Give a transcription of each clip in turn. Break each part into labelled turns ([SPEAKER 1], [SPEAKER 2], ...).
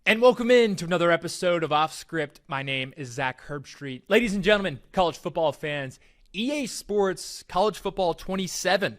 [SPEAKER 1] And welcome in to another episode of Off Script. My name is Zak Herbstreit. Ladies and gentlemen, college football fans, EA Sports College Football 27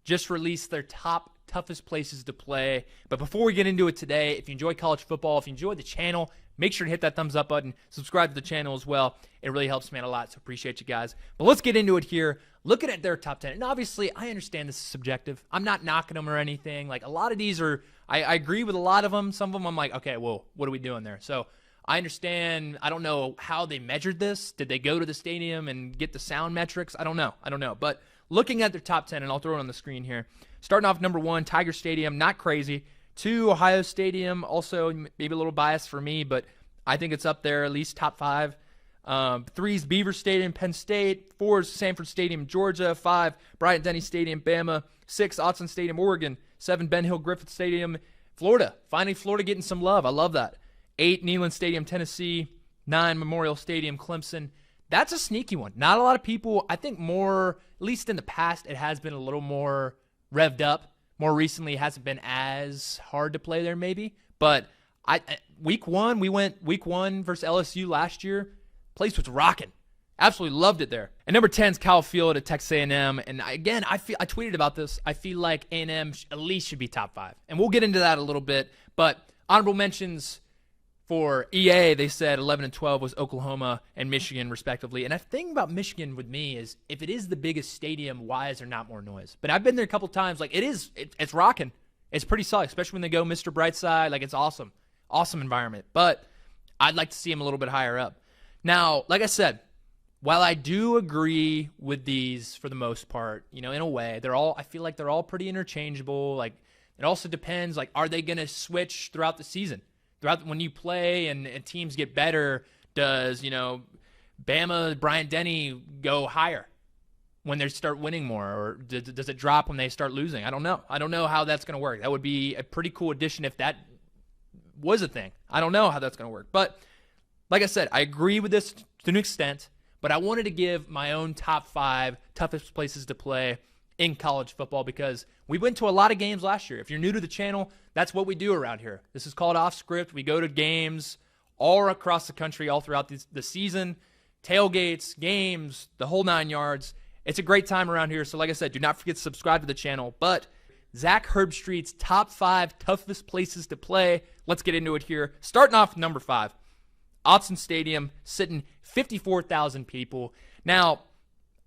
[SPEAKER 1] just released their toughest places to play. But before we get into it today, if you enjoy college football, if you enjoy the channel, make sure to hit that thumbs up button, subscribe to the channel as well. It really helps me out a lot, so appreciate you guys. But let's get into it here. Looking at their top 10, and obviously I understand this is subjective. I'm not knocking them or anything. Like, a lot of these are, I agree with a lot of them. Some of them I'm like, okay, well, what are we doing there? So I understand. I don't know how they measured this. Did they go to the stadium and get the sound metrics? I don't know. But looking at their top 10, and I'll throw it on the screen here. Starting off number 1, Tiger Stadium, not crazy. 2, Ohio Stadium, also maybe a little biased for me, but I think it's up there, at least top 5. 3 is Beaver Stadium, Penn State. 4 is Sanford Stadium, Georgia. 5, Bryant-Denny Stadium, Bama. 6, Autzen Stadium, Oregon. 7, Ben Hill Griffith Stadium, Florida. Finally, Florida getting some love. I love that. 8, Neyland Stadium, Tennessee. 9, Memorial Stadium, Clemson. That's a sneaky one. Not a lot of people, I think more, at least in the past, it has been a little more revved up. More recently, it hasn't been as hard to play there maybe. But week 1, we went week 1 versus LSU last year. Place was rocking. Absolutely loved it there. And number 10 is Kyle Field at Texas A&M. And again, I tweeted about this. I feel like A&M at least should be top 5. And we'll get into that a little bit. But honorable mentions for EA, they said 11 and 12 was Oklahoma and Michigan, respectively. And the thing about Michigan with me is, if it is the biggest stadium, why is there not more noise? But I've been there a couple times. Like, it's rocking. It's pretty solid, especially when they go Mr. Brightside. Like, it's awesome. Awesome environment. But I'd like to see them a little bit higher up. Now, like I said, while I do agree with these for the most part, in a way, I feel like they're all pretty interchangeable. Like, it also depends, like, are they going to switch throughout the season? When you play and teams get better, does, Bama, Bryant-Denny go higher when they start winning more? Or does it drop when they start losing? I don't know. I don't know how that's going to work. That would be a pretty cool addition if that was a thing. I don't know how that's going to work. But like I said, I agree with this to an extent, but I wanted to give my own top 5 toughest places to play in college football because we went to a lot of games last year. If you're new to the channel, that's what we do around here. This is called Off Script. We go to games all across the country, all throughout the season, tailgates, games, the whole 9 yards. It's a great time around here. So like I said, do not forget to subscribe to the channel. But Zak Herbstreit's top 5 toughest places to play. Let's get into it here. Starting off number 5. Autzen Stadium, sitting 54,000 people. Now,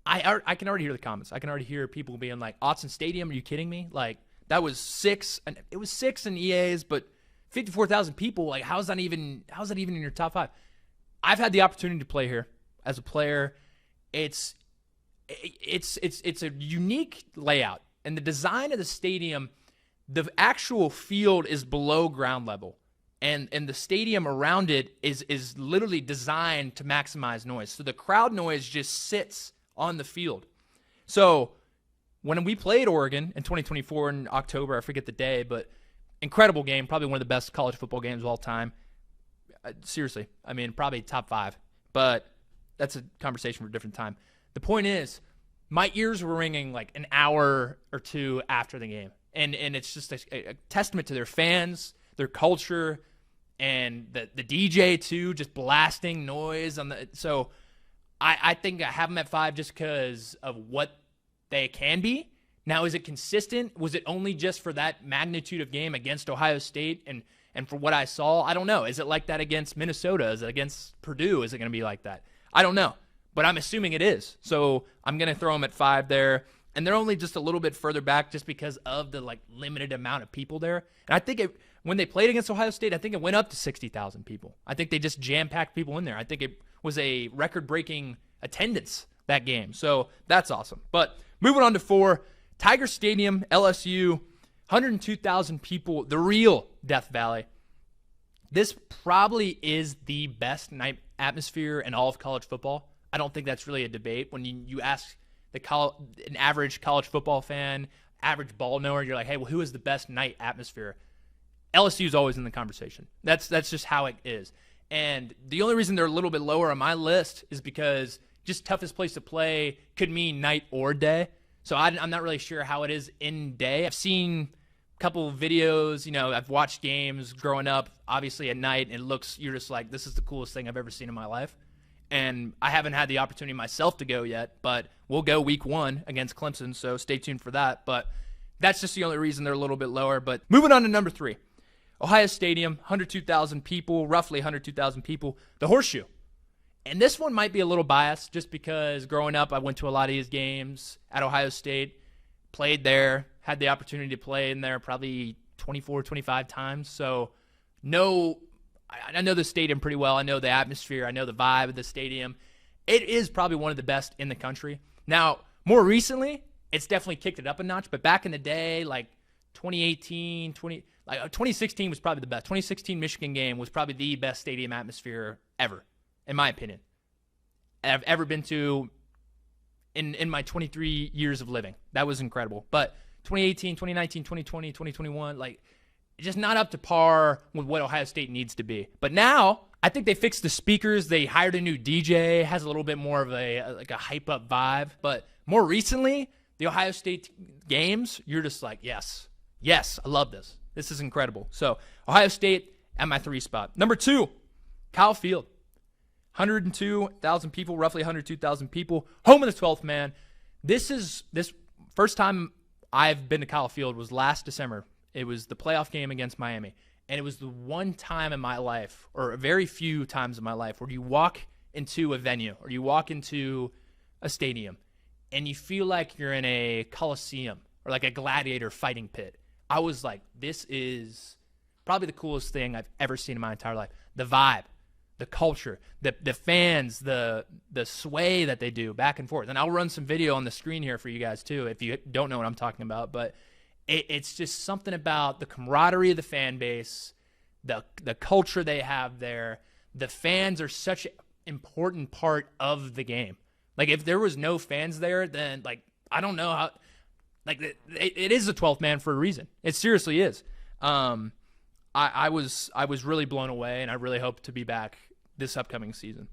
[SPEAKER 1] I can already hear the comments. I can already hear people being like, Autzen Stadium, are you kidding me? Like, that was 6, and it was 6 in EA's, but 54,000 people, like, how's that even in your top 5? I've had the opportunity to play here as a player. It's a unique layout, and the design of the stadium, the actual field is below ground level. And the stadium around it is literally designed to maximize noise. So the crowd noise just sits on the field. So when we played Oregon in 2024 in October, I forget the day, but incredible game, probably one of the best college football games of all time. Seriously, I mean, probably top 5. But that's a conversation for a different time. The point is, my ears were ringing like an hour or 2 after the game. And it's just a testament to their fans, their culture, and the DJ too, just blasting noise on the. So I think I have them at 5 just because of what they can be. Now, is it consistent? Was it only just for that magnitude of game against Ohio State? And for what I saw, I don't know. Is it like that against Minnesota? Is it against Purdue? Is it going to be like that? I don't know. But I'm assuming it is. So I'm going to throw them at 5 there. And they're only just a little bit further back just because of the limited amount of people there. And I think when they played against Ohio State, I think it went up to 60,000 people. I think they just jam-packed people in there. I think it was a record-breaking attendance that game. So that's awesome. But moving on to 4, Tiger Stadium, LSU, 102,000 people, the real Death Valley. This probably is the best night atmosphere in all of college football. I don't think that's really a debate. When you ask an average college football fan, average ball knower, you're like, hey, well, who is the best night atmosphere? LSU is always in the conversation. That's just how it is. And the only reason they're a little bit lower on my list is because just toughest place to play could mean night or day. So I'm not really sure how it is in day. I've seen couple of videos. I've watched games growing up, obviously at night, and you're just like, this is the coolest thing I've ever seen in my life. And I haven't had the opportunity myself to go yet, but we'll go week 1 against Clemson, so stay tuned for that. But that's just the only reason they're a little bit lower. But moving on to number 3, Ohio Stadium, 102,000 people, roughly 102,000 people, the Horseshoe. And this one might be a little biased just because growing up I went to a lot of these games at Ohio State, played there, had the opportunity to play in there probably 24, 25 times. So I know the stadium pretty well. I know the atmosphere. I know the vibe of the stadium. It is probably one of the best in the country. Now, more recently, it's definitely kicked it up a notch. But back in the day, like 2016 was probably the best. 2016 Michigan game was probably the best stadium atmosphere ever, in my opinion, I've ever been to in my 23 years of living. That was incredible. But 2018, 2019, 2020, 2021, just not up to par with what Ohio State needs to be. But now, I think they fixed the speakers. They hired a new DJ, has a little bit more of a hype-up vibe. But more recently, the Ohio State games, you're just like, yes, I love this. This is incredible. So, Ohio State at my 3 spot. Number 2, Kyle Field. 102,000 people, roughly 102,000 people. Home of the 12th man. This first time I've been to Kyle Field was last December. It was the playoff game against Miami. And it was the one time in my life, or very few times in my life, where you walk into a venue or you walk into a stadium and you feel like you're in a coliseum or like a gladiator fighting pit. I was like, this is probably the coolest thing I've ever seen in my entire life. The vibe, the culture, the fans, the sway that they do back and forth. And I'll run some video on the screen here for you guys too if you don't know what I'm talking about. But it's just something about the camaraderie of the fan base, the culture they have there. The fans are such an important part of the game. Like, if there was no fans there, then, I don't know how, it is the 12th man for a reason. It seriously is. I was really blown away, and I really hope to be back this upcoming season.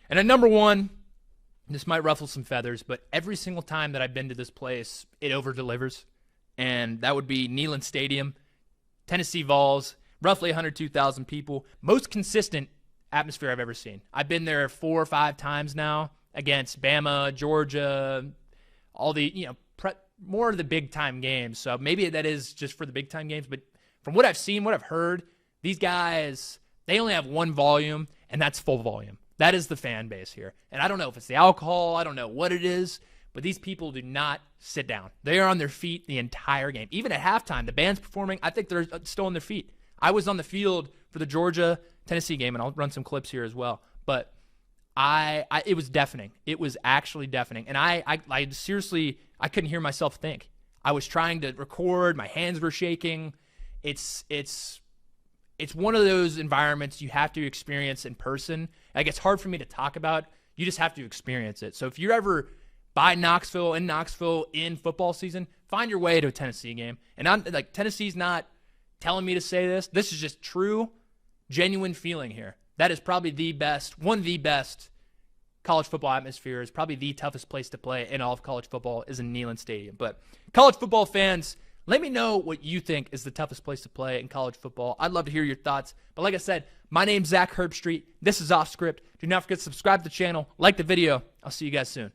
[SPEAKER 1] And at number 1, this might ruffle some feathers, but every single time that I've been to this place, it over-delivers. And that would be Neyland Stadium, Tennessee Vols, roughly 102,000 people. Most consistent atmosphere I've ever seen. I've been there 4 or 5 times now against Bama, Georgia, all the, more of the big-time games. So maybe that is just for the big-time games. But from what I've seen, what I've heard, these guys, they only have one volume, and that's full volume. That is the fan base here. And I don't know if it's the alcohol. I don't know what it is. But these people do not sit down. They are on their feet the entire game. Even at halftime, the band's performing. I think they're still on their feet. I was on the field for the Georgia-Tennessee game, and I'll run some clips here as well. But it was deafening. It was actually deafening. And I seriously, I couldn't hear myself think. I was trying to record. My hands were shaking. It's one of those environments you have to experience in person. It's hard for me to talk about. You just have to experience it. So if you're ever by Knoxville, in football season, find your way to a Tennessee game. And Tennessee's not telling me to say this. This is just true, genuine feeling here. That is probably one of the best college football atmospheres. Probably the toughest place to play in all of college football is in Neyland Stadium. But college football fans, let me know what you think is the toughest place to play in college football. I'd love to hear your thoughts. But like I said, my name's Zak Herbstreit. This is Off Script. Do not forget to subscribe to the channel, like the video. I'll see you guys soon.